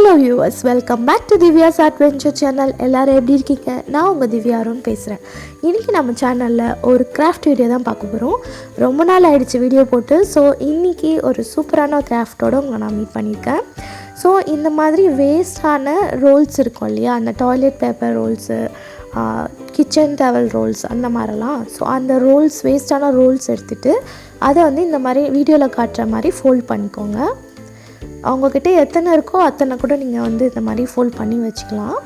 Hello viewers, welcome back to Divya's adventure channel. எல்லோரும் எப்படி இருக்கீங்க? நான் உங்கள் திவ்யா அருண் பேசுகிறேன். இன்றைக்கி நம்ம சேனலில் ஒரு கிராஃப்ட் வீடியோ தான் பார்க்க போகிறோம். ரொம்ப நாள் ஆகிடுச்சு வீடியோ போட்டு. ஸோ இன்றைக்கி ஒரு சூப்பரான கிராஃப்டோடு உங்களை நான் மீட் பண்ணியிருக்கேன். ஸோ இந்த மாதிரி வேஸ்டான ரோல்ஸ் இருக்கும் இல்லையா, அந்த toilet paper rolls, kitchen towel rolls, அந்த மாதிரிலாம். ஸோ அந்த ரோல்ஸ், வேஸ்டான ரோல்ஸ் எடுத்துகிட்டு அதை வந்து இந்த மாதிரி வீடியோவில் காட்டுற மாதிரி ஃபோல்ட் பண்ணிக்கோங்க. அவங்கக்கிட்ட எத்தனை இருக்கோ அத்தனை கூட நீங்கள் வந்து இந்த மாதிரி ஃபோல்ட் பண்ணி வச்சுக்கலாம்.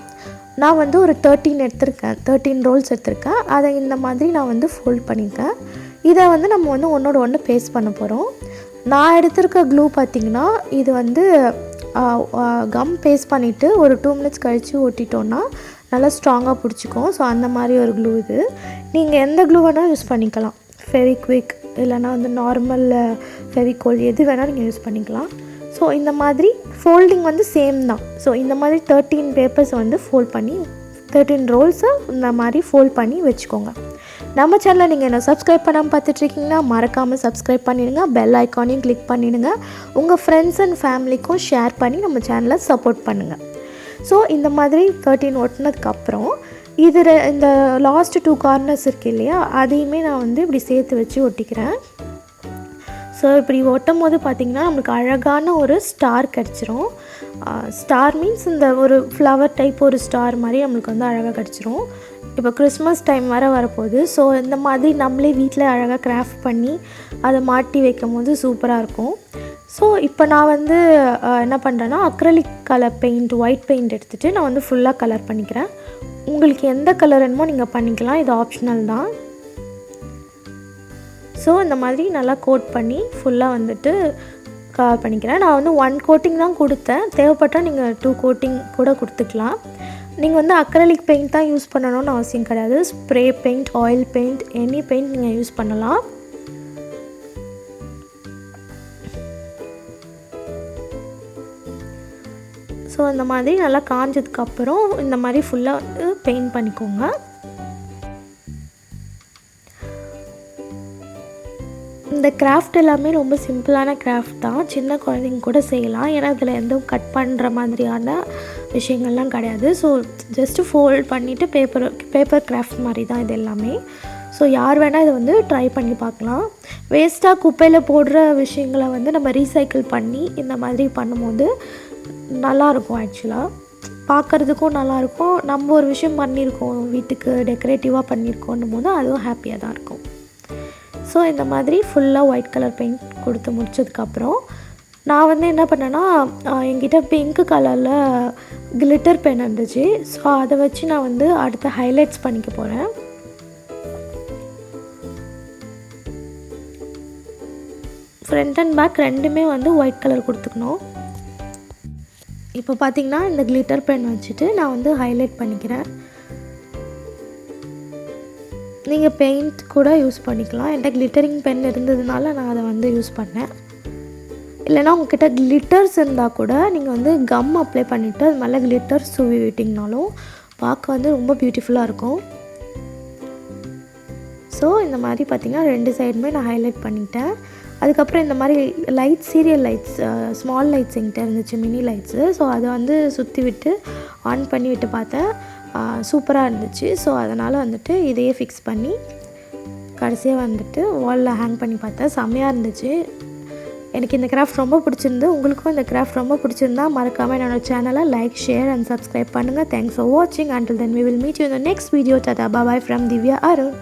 நான் வந்து ஒரு 13 ரோல்ஸ் எடுத்திருக்கேன். அதை இந்த மாதிரி நான் வந்து ஃபோல்ட் பண்ணியிருக்கேன். இதை வந்து நம்ம வந்து ஒன்றோட ஒன்று பேஸ்ட் பண்ண போகிறோம். நான் எடுத்திருக்க க்ளூ பார்த்திங்கன்னா, இது வந்து கம் பேஸ்ட் பண்ணிவிட்டு ஒரு 2 மினிட்ஸ் கழித்து ஒட்டிட்டோன்னா நல்லா ஸ்ட்ராங்காக பிடிச்சிக்கும். ஸோ அந்த மாதிரி ஒரு க்ளூ இது. நீங்கள் எந்த க்ளூ வேணால் யூஸ் பண்ணிக்கலாம். ஃபெவிக்விக் இல்லைனா வந்து நார்மல் ஃபெவிகோல், எது வேணால் நீங்கள் யூஸ் பண்ணிக்கலாம். ஸோ இந்த மாதிரி ஃபோல்டிங் வந்து சேம் தான். ஸோ இந்த மாதிரி 13 பேப்பர்ஸை வந்து ஃபோல்ட் பண்ணி 13 ரோல்ஸை இந்த மாதிரி ஃபோல்ட் பண்ணி வச்சுக்கோங்க. நம்ம சேனலில் நீங்கள் என்ன சப்ஸ்கிரைப் பண்ணாமல் பார்த்துட்ருக்கீங்கன்னா மறக்காமல் சப்ஸ்கிரைப் பண்ணிவிடுங்க. பெல் ஐக்கானையும் கிளிக் பண்ணிவிடுங்க. உங்கள் ஃப்ரெண்ட்ஸ் அண்ட் ஃபேமிலிக்கும் ஷேர் பண்ணி நம்ம சேனலை சப்போர்ட் பண்ணுங்கள். ஸோ இந்த மாதிரி 13 ஒட்டினதுக்கப்புறம் இதில் இந்த லாஸ்ட் 2 கார்னர்ஸ் இருக்குது இல்லையா, அதையுமே நான் வந்து இப்படி சேர்த்து வச்சு ஒட்டிக்கிறேன். ஸோ இப்படி ஒட்டும் போது பார்த்திங்கன்னா நம்மளுக்கு அழகான ஒரு ஸ்டார் கிடச்சிரும். ஸ்டார் மீன்ஸ் இந்த ஒரு ஃப்ளவர் டைப் ஒரு ஸ்டார் மாதிரி நம்மளுக்கு வந்து அழகாக கிடச்சிரும். இப்போ கிறிஸ்மஸ் டைம் வரப்போகுது. ஸோ இந்த மாதிரி நம்மளே வீட்டில் அழகாக கிராஃப்ட் பண்ணி அதை மாட்டி வைக்கும் போது சூப்பராக இருக்கும். ஸோ இப்போ நான் வந்து என்ன பண்ணுறேன்னா, acrylic colour paint, white paint எடுத்துகிட்டு நான் வந்து ஃபுல்லாக கலர் பண்ணிக்கிறேன். உங்களுக்கு எந்த கலர் வேணுமோ நீங்கள் பண்ணிக்கலாம், இது ஆப்ஷனல் தான். ஸோ இந்த மாதிரி நல்லா கோட் பண்ணி ஃபுல்லாக வந்துட்டு கவர் பண்ணிக்கிறேன். நான் வந்து 1 கோட்டிங் தான் கொடுத்தேன். தேவைப்பட்டால் நீங்கள் 2 கோட்டிங் கூட கொடுத்துக்கலாம். நீங்கள் வந்து அக்ரலிக் பெயிண்ட் தான் யூஸ் பண்ணணும்னு அவசியம் கிடையாது. Spray paint, oil paint, any paint நீங்கள் யூஸ் பண்ணலாம். ஸோ இந்த மாதிரி நல்லா காஞ்சதுக்கப்புறம் இந்த மாதிரி ஃபுல்லாக வந்து பெயிண்ட் பண்ணிக்கோங்க. இந்த கிராஃப்ட் எல்லாமே ரொம்ப சிம்பிளான கிராஃப்ட் தான். சின்ன குழந்தைங்க கூட செய்யலாம். ஏன்னா இதில் எதுவும் கட் பண்ணுற மாதிரியான விஷயங்கள்லாம் கிடையாது. ஸோ ஜஸ்ட்டு ஃபோல்ட் பண்ணிவிட்டு பேப்பர் கிராஃப்ட் மாதிரி தான் இது எல்லாமே. ஸோ யார் வேணால் இதை வந்து ட்ரை பண்ணி பார்க்கலாம். வேஸ்ட்டாக குப்பையில் போடுற விஷயங்களை வந்து நம்ம ரீசைக்கிள் பண்ணி இந்த மாதிரி பண்ணும்போது நல்லாயிருக்கும். ஆக்சுவலாக பார்க்குறதுக்கும் நல்லாயிருக்கும். நம்ம ஒரு விஷயம் பண்ணியிருக்கோம், வீட்டுக்கு டெக்கரேட்டிவாக பண்ணியிருக்கோன்னும் போது அதுவும் ஹாப்பியாக தான் இருக்கும். ஸோ இந்த மாதிரி ஃபுல்லாக ஒயிட் கலர் பெயிண்ட் கொடுத்து முடிச்சதுக்கப்புறம் நான் வந்து என்ன பண்ணேன்னா, என்கிட்ட பிங்க் கலரில் கிளிட்டர் பென் இருந்துச்சு. ஸோ அதை வச்சு நான் வந்து அடுத்த ஹைலைட்ஸ் பண்ணிக்க போகிறேன். ஃப்ரண்ட் அண்ட் பேக் ரெண்டுமே வந்து ஒயிட் கலர் கொடுத்துக்கணும். இப்போ பார்த்திங்கன்னா இந்த கிளிட்டர் பென் வச்சுட்டு நான் வந்து ஹைலைட் பண்ணிக்கிறேன். நீங்கள் பெயிண்ட் கூட யூஸ் பண்ணிக்கலாம். என்கிட்ட கிளிட்டரிங் பென் இருந்ததுனால நான் அதை வந்து யூஸ் பண்ணேன். இல்லைனா உங்கள்கிட்ட கிளிட்டர்ஸ் இருந்தால் கூட நீங்கள் வந்து கம் அப்ளை பண்ணிவிட்டு அது மேலே கிளிட்டர்ஸ் தூவி விட்டிங்கனாலும் பார்க்க வந்து ரொம்ப பியூட்டிஃபுல்லாக இருக்கும். ஸோ இந்த மாதிரி பார்த்திங்கன்னா 2 சைடுமே நான் ஹைலைட் பண்ணிட்டேன். அதுக்கப்புறம் இந்த மாதிரி lights, serial lights, small lights என்கிட்ட இருந்துச்சு, மினி லைட்ஸு. ஸோ அதை வந்து சுற்றி விட்டு ஆன் பண்ணி விட்டு பார்த்தேன். சூப்பராக இருந்துச்சு. ஸோ அதனால் வந்துட்டு இதையே ஃபிக்ஸ் பண்ணி கடைசியாக வந்துட்டு வாலில் ஹேங் பண்ணி பார்த்தேன். செம்மையாக இருந்துச்சு. எனக்கு இந்த கிராஃப்ட் ரொம்ப பிடிச்சிருந்து. உங்களுக்கும் இந்த கிராஃப்ட் ரொம்ப பிடிச்சிருந்தா மறக்காமல் என்னோடய சேனலை லைக், ஷேர் அண்ட் சப்ஸ்கிரைப் பண்ணுங்கள். தேங்க்ஸ் ஃபார் வாட்சிங். Until then we will meet you in the next video. Tata, bye bye from Divya Arun.